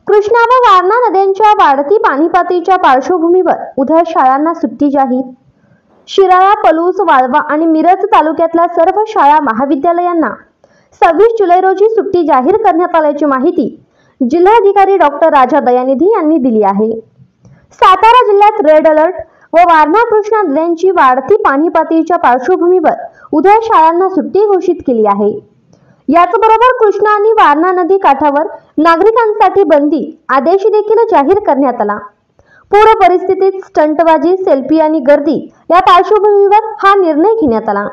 कृष्णा व वारणा नद्यांच्या वाढती पाणीपातळीच्या पार्श्वभूमीवर उद्या शाळांना सुट्टी जाहीर। शिराळा, पलूस, वाळवा आणि मिरज तालुक्यातल्या सर्व शाळा महाविद्यालयांना 26 जुलै रोजी सुट्टी जाहीर करण्यात आल्याची माहिती जिल्हाधिकारी डॉक्टर राजा दयानिधी यांनी दिली आहे। सातारा जिल्ह्यात रेड अलर्ट व वारणा कृष्णा नद्यांची वाढती पाणीपातळीच्या पार्श्वभूमीवर उद्या शाळांना सुट्टी घोषित केली आहे। याचबरोबर कृष्णा आणि वारणा नदी काठावर नागरिकांसाठी बंदी आदेश देखील जाहीर करण्यात आला। पूर परिस्थितीत स्टंटबाजी, सेल्फी आणि गर्दी या पार्श्वभूमीवर हा निर्णय घेण्यात आला।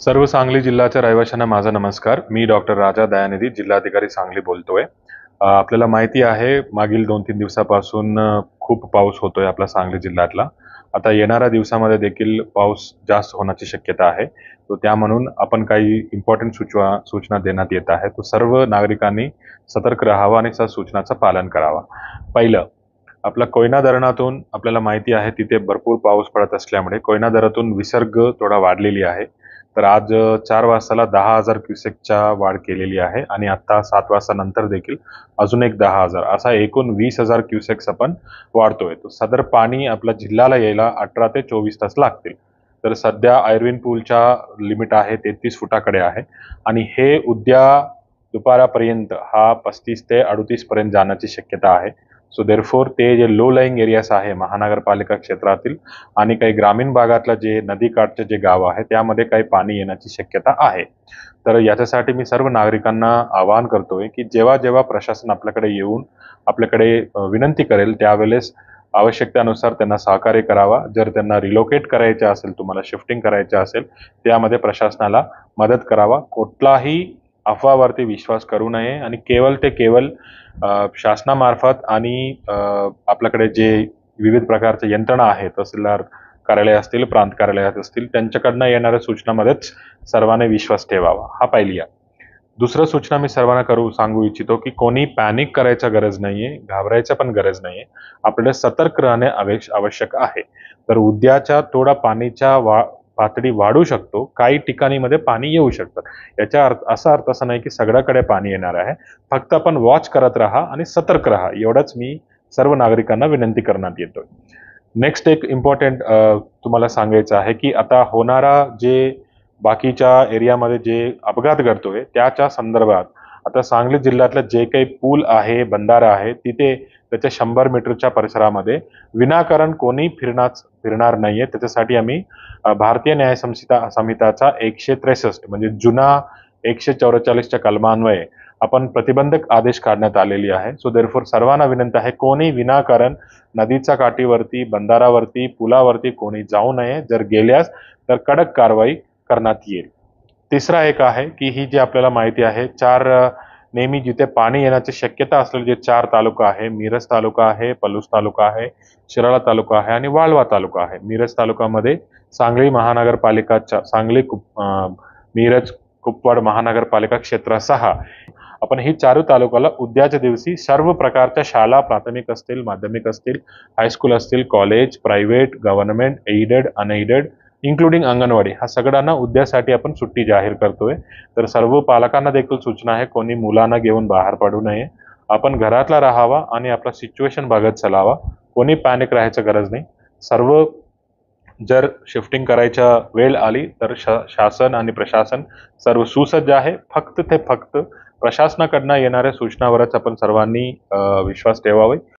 सर्व सांगली जिल्ह्याच्या रहिवाशांना माझा नमस्कार। मी डॉक्टर राजा दयानिधी, जिल्हाधिकारी सांगली बोलतोय। आपल्याला माहिती आहे मागील 2-3 दिवसापासून खूप पाऊस होतोय आपला सांगली जिल्ह्यातला। आता येणाऱ्या दिवसामध्ये देखील पाऊस जास्त होण्याची शक्यता आहे। तो त्या म्हणून आपण काही इम्पॉर्टंट सूचना देण्यात येत आहे। तो सर्व नागरिकांनी सतर्क राहावा आणि त्या सूचनाचं पालन करावा। पहिलं, आपला कोयना धरणातून आपल्याला माहिती आहे तिथे भरपूर पाऊस पडत असल्यामुळे कोयना धरणातून विसर्ग थोडा वाढलेली आहे। तर आज 4 वाजताला 10,000 क्युसेकच्या वाढ केलेली आहे आणि आता 7 वाजता नंतर देखील अजून एक 10,000 असा एकूण 20,000 क्युसेक्स आपण वाढतोय। तो सदर पाणी आपल्या जिल्ह्याला यायला 18 ते 24 तास लागतील। तर सध्या आयर्विन पूलच्या लिमिट आहे 33 फुटाकडे आहे आणि हे उद्या दुपारापर्यंत हा 35 ते 38 पर्यंत जाण्याची शक्यता आहे। सो देअरफोर ते जे लो लाईंग एरियाज आहे महानगरपालिका क्षेत्रातील आणि काही ग्रामीण भागातलं जे नदीकाठचे जे गाव आहे त्यामध्ये काही पाणी येण्याची शक्यता आहे। तर याच्यासाठी मी सर्व नागरिकांना आवाहन करतोय की जेव्हा जेव्हा प्रशासन आपल्याकडे येऊन आपल्याकडे विनंती करेल त्यावेळेस आवश्यकतेनुसार त्यांना सहकार्य करावा। जर त्यांना रिलोकेट करायचे असेल, तुम्हाला शिफ्टिंग करायचे असेल, त्यामध्ये प्रशासनाला मदत करावा। कुठलाही अफवावरती विश्वास करू नये आणि केवळ ते केवळ शासनामार्फत आणि आपल्याकडे जे विविध प्रकारचे यंत्रणा आहेत, तहसीलदार कार्यालय असतील, प्रांत कार्यालयात असतील, त्यांच्याकडनं येणाऱ्या सूचनामध्येच सर्वांनी विश्वास ठेवावा। हा पहिली आहे। दुसरं सूचना मी सर्वांना सांगू इच्छितो की कोणी पॅनिक करायचा गरज नाहीये, घाबरायचं पण गरज नाहीये। आपल्याला सतर्क राहणे आवश्यक आहे। तर उद्याच्या थोडा पाणीच्या पातळी वाढू शकतो, काही ठिकाणीमध्ये पाणी येऊ शकतं। याचा अर्थ असा नाही की सगळ्याकडे पाणी येणार आहे। फक्त आपण वॉच करत राहा आणि सतर्क राहा, एवढंच मी सर्व नागरिकांना विनंती करण्यात येतोय। नेक्स्ट एक इम्पॉर्टंट तुम्हाला सांगायचं आहे की आता होणारा जे बाकीच्या एरियामध्ये जे अपघात घडतोय त्याच्या संदर्भात आता सांगली जिल्ह्यातलं जे काही पूल आहे, बंधारा आहे, तिथे त्याच्या 100 मीटरच्या परिसरामध्ये विनाकारण कोणी फिरणार नाहीये। त्याच्यासाठी आम्ही भारतीय न्याय संहिताचा 163 म्हणजे जुना 144च्या कलमान्वये आपण प्रतिबंधक आदेश काढण्यात आलेली आहे। सो देअरफोर सर्वांना विनंती आहे कोणी विनाकारण नदीच्या काठीवरती, बंधारावरती, पुलावरती कोणी जाऊ नये। जर गेल्यास तर कडक कारवाई करण्यात येईल। तिसरा एक आहे की ही जी आपल्याला माहिती आहे नेहमी जिथे पाणी येण्याची शक्यता असलेले जे 4 तालुका आहे, मिरज तालुका आहे, पलूस तालुका आहे, शिराळा तालुका आहे आणि वाळवा तालुका आहे। मिरज तालुक्यामध्ये सांगली महानगरपालिकाच्या मिरज कुपवाड महानगरपालिका क्षेत्र 6 आपण ही 4 तालुक्याला उद्याच्या दिवशी सर्व प्रकारच्या शाळा, प्राथमिक असतील, माध्यमिक असतील, हायस्कूल असतील, college, private, government, aided, unaided including anganwadi हा सगळ्यांना उद्यासाठी आपण सुट्टी जाहीर करतोय। तर सर्व पालकांना देखील सूचना आहे कोणी मुलांना घेऊन बाहेर पडू नये। आपण घरातला राहावा आणि आपला सिच्युएशन बघत चालावा। कोणी पॅनिक राहायचं गरज नाही। सर्व जर शिफ्टिंग करायच्या वेळ आली तर शासन आणि प्रशासन सर्व सुसज्ज आहे। फक्त प्रशासनाकडनं येणाऱ्या सूचनावरच आपण सर्वांनी विश्वास ठेवावा।